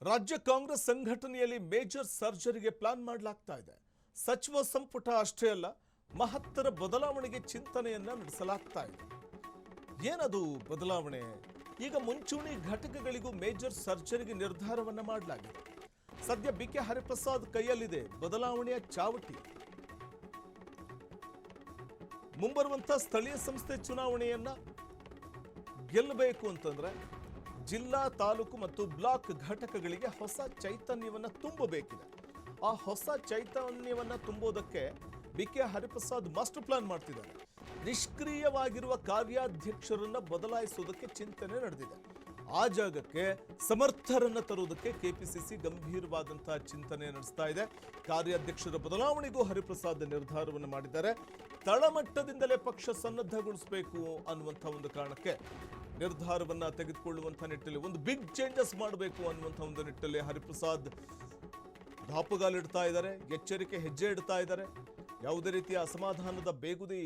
ರಾಜ್ಯ ಕಾಂಗ್ರೆಸ್ ಸಂಘಟನೆಯಲ್ಲಿ major ಸರ್ಜರಿಗೆ plan ಮಾಡಲಾಗ್ತಾ ಇದೆ. ಸಚಿವ ಸಂಪುಟ ಅಷ್ಟೇ ಅಲ್ಲ, ಮಹತ್ತರ ಬದಲಾವಣೆಗೆ ಚಿಂತನೆಯನ್ನ ನಡೆಸಲಾಗ್ತಾ ಇದೆ. ಏನದು ಬದಲಾವಣೆ? ಈಗ ಮುಂಚೂಣಿ ಘಟಕಗಳಿಗೂ ಮೇಜರ್ ಸರ್ಜರಿಗೆ ನಿರ್ಧಾರವನ್ನ ಮಾಡಲಾಗಿದೆ. ಸದ್ಯ ಬಿಕೆ ಹರಿಪ್ರಸಾದ್ ಕೈಯಲ್ಲಿದೆ ಬದಲಾವಣೆಯ ಚಾವಟಿ. ಮುಂಬರುವಂತ ಸ್ಥಳೀಯ ಸಂಸ್ಥೆ ಚುನಾವಣೆಯನ್ನ ಗೆಲ್ಲಬೇಕು ಅಂತಂದ್ರೆ ಜಿಲ್ಲಾ, ತಾಲೂಕು ಮತ್ತು ಬ್ಲಾಕ್ ಘಟಕಗಳಿಗೆ ಹೊಸ ಚೈತನ್ಯವನ್ನ ತುಂಬಬೇಕಿದೆ. ಆ ಹೊಸ ಚೈತನ್ಯವನ್ನ ತುಂಬೋದಕ್ಕೆ ಬಿಕೆ ಹರಿಪ್ರಸಾದ್ ಮಾಸ್ಟರ್ ಪ್ಲಾನ್ ಮಾಡ್ತಿದ್ದಾರೆ. ನಿಷ್ಕ್ರಿಯವಾಗಿರುವ ಕಾರ್ಯಾಧ್ಯಕ್ಷರನ್ನ ಬದಲಾಯಿಸೋದಕ್ಕೆ ಚಿಂತನೆ ನಡೆದಿದೆ. ಆ ಜಾಗಕ್ಕೆ ಸಮರ್ಥರನ್ನ ತರುವುದಕ್ಕೆ ಕೆಪಿಸಿಸಿ ಗಂಭೀರವಾದಂತಹ ಚಿಂತನೆ ನಡೆಸ್ತಾ ಇದೆ. ಕಾರ್ಯಾಧ್ಯಕ್ಷರ ಬದಲಾವಣೆಗೂ ಹರಿಪ್ರಸಾದ್ ನಿರ್ಧಾರವನ್ನು ಮಾಡಿದ್ದಾರೆ. ತಳಮಟ್ಟದಿಂದಲೇ ಪಕ್ಷ ಸನ್ನದ್ಧಗೊಳಿಸಬೇಕು ಅನ್ನುವಂಥ ಒಂದು ಕಾರಣಕ್ಕೆ ನಿರ್ಧಾರವನ್ನ ತೆಗೆದುಕೊಳ್ಳುವಂಥ ನಿಟ್ಟಿನಲ್ಲಿ ಒಂದು ಬಿಗ್ ಚೇಂಜಸ್ ಮಾಡಬೇಕು ಅನ್ನುವಂಥ ಒಂದು ನಿಟ್ಟಿನಲ್ಲಿ ಹರಿಪ್ರಸಾದ್ ದಾಪುಗಾಲಿಡ್ತಾ ಇದ್ದಾರೆ, ಎಚ್ಚರಿಕೆ ಹೆಜ್ಜೆ ಇಡ್ತಾ ಇದ್ದಾರೆ. ಯಾವುದೇ ರೀತಿಯ ಅಸಮಾಧಾನದ ಬೇಗುದಿ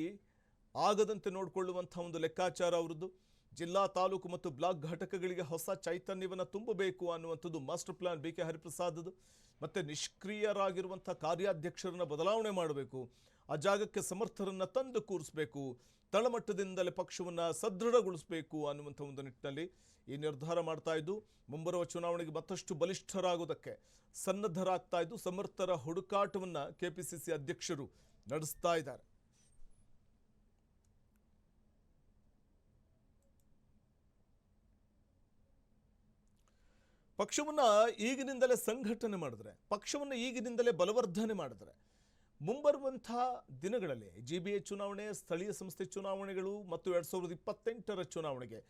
ಆಗದಂತೆ ನೋಡಿಕೊಳ್ಳುವಂಥ ಒಂದು ಲೆಕ್ಕಾಚಾರ ಅವರದ್ದು. ಜಿಲ್ಲಾ, ತಾಲೂಕು ಮತ್ತು ಬ್ಲಾಕ್ ಘಟಕಗಳಿಗೆ ಹೊಸ ಚೈತನ್ಯವನ್ನು ತುಂಬಬೇಕು ಅನ್ನುವಂಥದ್ದು ಮಾಸ್ಟರ್ ಪ್ಲಾನ್ ಬಿಕೆ ಹರಿಪ್ರಸಾದ್ದು. ಮತ್ತೆ ನಿಷ್ಕ್ರಿಯರಾಗಿರುವಂಥ ಕಾರ್ಯಾಧ್ಯಕ್ಷರನ್ನ ಬದಲಾವಣೆ ಮಾಡಬೇಕು, ಆ ಜಾಗಕ್ಕೆ ಸಮರ್ಥರನ್ನ ತಂದು ಕೂರಿಸಬೇಕು, ತಳಮಟ್ಟದಿಂದಲೇ ಪಕ್ಷವನ್ನು ಸದೃಢಗೊಳಿಸಬೇಕು ಅನ್ನುವಂಥ ಒಂದು ನಿಟ್ಟಿನಲ್ಲಿ ಈ ನಿರ್ಧಾರ ಮಾಡ್ತಾ ಇದ್ದು, ಮುಂಬರುವ ಚುನಾವಣೆಗೆ ಮತ್ತಷ್ಟು ಬಲಿಷ್ಠರಾಗೋದಕ್ಕೆ ಸನ್ನದ್ಧರಾಗ್ತಾ ಇದ್ದು, ಸಮರ್ಥರ ಹುಡುಕಾಟವನ್ನು ಕೆಪಿಸಿಸಿ ಅಧ್ಯಕ್ಷರು ನಡೆಸ್ತಾ ಇದ್ದಾರೆ. ಪಕ್ಷವನ್ನು ಈಗಿನಿಂದಲೇ ಸಂಘಟನೆ ಮಾಡಿದ್ರೆ, ಪಕ್ಷವನ್ನು ಈಗಿನಿಂದಲೇ ಬಲವರ್ಧನೆ ಮಾಡಿದ್ರೆ ಮುಂಬರುವಂಥ ದಿನಗಳಲ್ಲಿ ಜಿಬಿಎ ಚುನಾವಣೆ, ಸ್ಥಳೀಯ ಸಂಸ್ಥೆ ಚುನಾವಣೆಗಳು ಮತ್ತು 2028ರ ಚುನಾವಣೆಗೆ